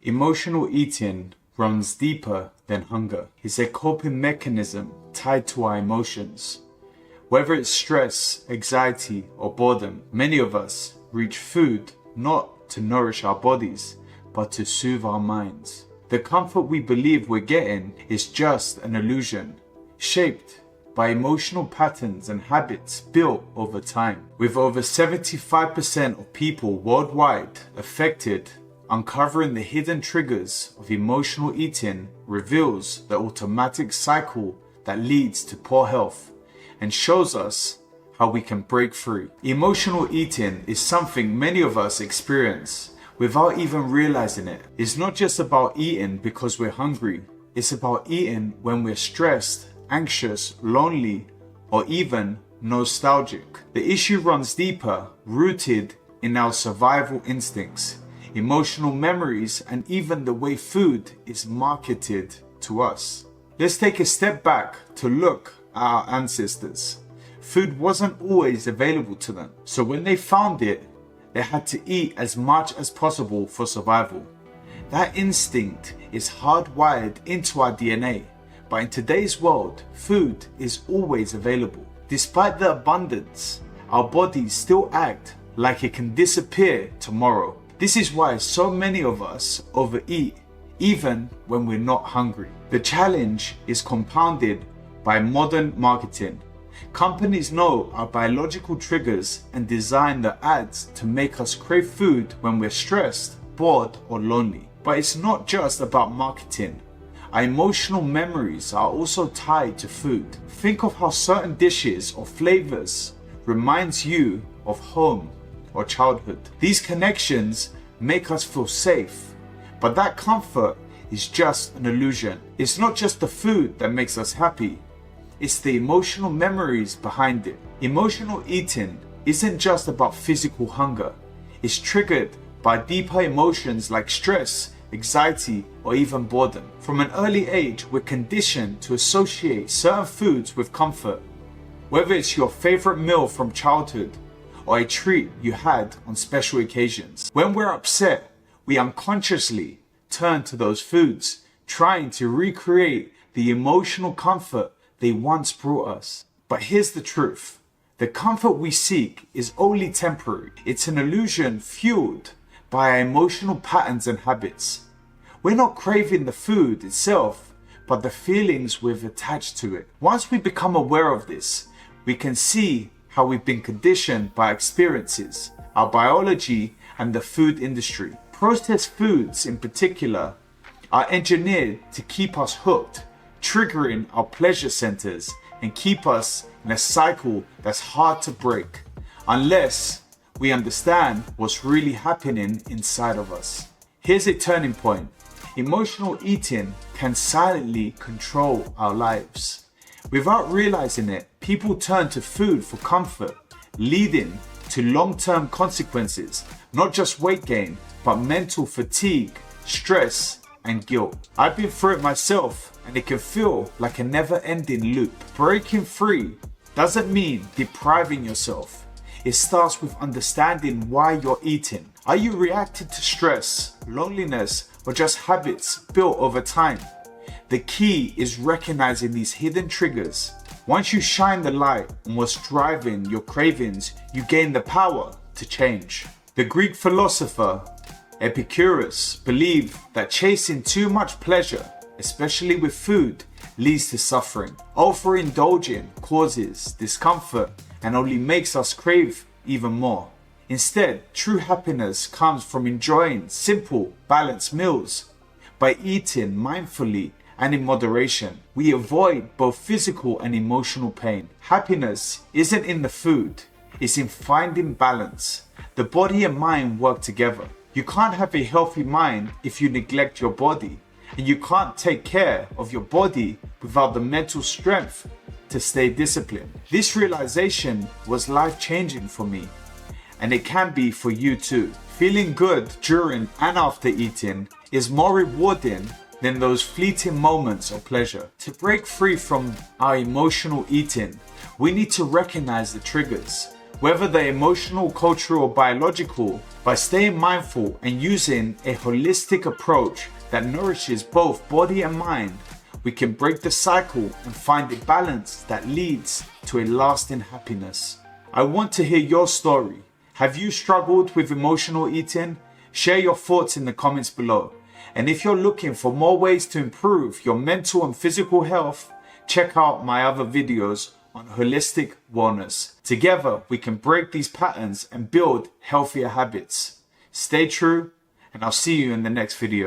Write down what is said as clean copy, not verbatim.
Emotional eating runs deeper than hunger. It's a coping mechanism tied to our emotions. Whether it's stress, anxiety, or boredom, many of us reach food not to nourish our bodies, but to soothe our minds. The comfort we believe we're getting is just an illusion, shaped by emotional patterns and habits built over time. With over 75% of people worldwide affected, uncovering the hidden triggers of emotional eating reveals the automatic cycle that leads to poor health and shows us how we can break free. Emotional eating is something many of us experience without even realizing it. It's not just about eating because we're hungry. It's about eating when we're stressed, anxious, lonely, or even nostalgic. The issue runs deeper, rooted in our survival instincts, emotional memories, and even the way food is marketed to us. Let's take a step back to look at our ancestors. Food wasn't always available to them, so when they found it, they had to eat as much as possible for survival. That instinct is hardwired into our DNA, but in today's world, food is always available. Despite the abundance, our bodies still act like it can disappear tomorrow. This is why so many of us overeat, even when we're not hungry. The challenge is compounded by modern marketing. Companies know our biological triggers and design the ads to make us crave food when we're stressed, bored, or lonely. But it's not just about marketing. Our emotional memories are also tied to food. Think of how certain dishes or flavors reminds you of home or childhood. These connections make us feel safe, but that comfort is just an illusion. It's not just the food that makes us happy. It's the emotional memories behind it. Emotional eating isn't just about physical hunger. It's triggered by deeper emotions like stress, anxiety, or even boredom. From an early age, we're conditioned to associate certain foods with comfort, whether it's your favorite meal from childhood or a treat you had on special occasions. When we're upset, we unconsciously turn to those foods, trying to recreate the emotional comfort they once brought us. But here's the truth. The comfort we seek is only temporary. It's an illusion fueled by our emotional patterns and habits. We're not craving the food itself, but the feelings we've attached to it. Once we become aware of this, we can see how we've been conditioned by experiences, our biology, and the food industry. Processed foods in particular are engineered to keep us hooked, triggering our pleasure centers and keep us in a cycle that's hard to break unless we understand what's really happening inside of us. Here's a turning point. Emotional eating can silently control our lives. Without realizing it, people turn to food for comfort, leading to long-term consequences, not just weight gain, but mental fatigue, stress, and guilt. I've been through it myself, and it can feel like a never-ending loop. Breaking free doesn't mean depriving yourself. It starts with understanding why you're eating. Are you reacting to stress, loneliness, or just habits built over time? The key is recognizing these hidden triggers. Once you shine the light on what's driving your cravings, you gain the power to change. The Greek philosopher Epicurus believed that chasing too much pleasure, especially with food, leads to suffering. Overindulging causes discomfort and only makes us crave even more. Instead, true happiness comes from enjoying simple, balanced meals. By eating mindfully and in moderation, we avoid both physical and emotional pain. Happiness isn't in the food, it's in finding balance. The body and mind work together. You can't have a healthy mind if you neglect your body, and you can't take care of your body without the mental strength to stay disciplined. This realization was life-changing for me, and it can be for you too. Feeling good during and after eating is more rewarding than those fleeting moments of pleasure. To break free from our emotional eating, we need to recognize the triggers. whether they're emotional, cultural, or biological. By staying mindful and using a holistic approach that nourishes both body and mind, we can break the cycle and find a balance that leads to a lasting happiness. I want to hear your story. Have you struggled with emotional eating? Share your thoughts in the comments below. And if you're looking for more ways to improve your mental and physical health, check out my other videos on holistic wellness. Together, we can break these patterns and build healthier habits. Stay true, and I'll see you in the next video.